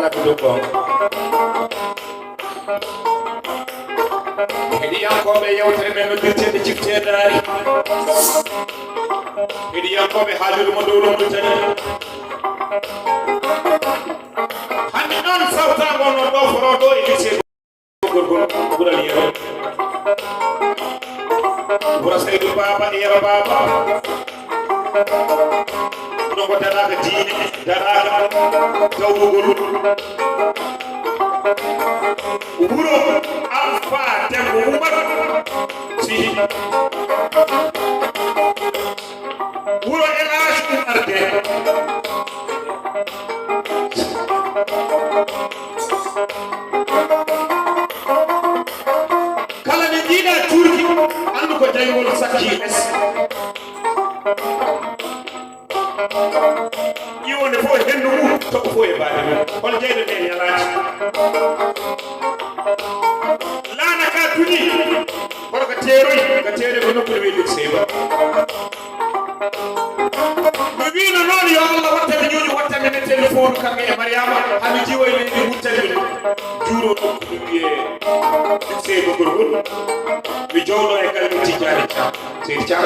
kala do ko hedi yankoɓe yewtere men no dirtede cifteɗari hedi yankoɓe haajude mo dow ɗon tani hande noon sawtago no ɗo foro ɗo e lycée gorgol ɓural yeero ɓura Seydou Baba e Yero Baba ɗum ko daraga diine daraga gawugol wuro Alpha Dembo Oumar si wuro El Hadji Oumar Gueye kala ne jiiɗa turki andu ko jayngol sakki es ƴiwonde fof e hendu mum toɓo fof e baade mum hol jeyɗo ɗe ñalaaji laana ka tuñi kono ko teeroy ko teere ko nokkude wiyde seyba mi wino noon yo Allah wattami ñuuƴi wattami ne téléphone kamɓe e Mariama hami jiwa e leydi wuttani min juuro nokku ɗum wiye seyba gorgol mi jowno e galle Tidiane Thiam seydi Thiam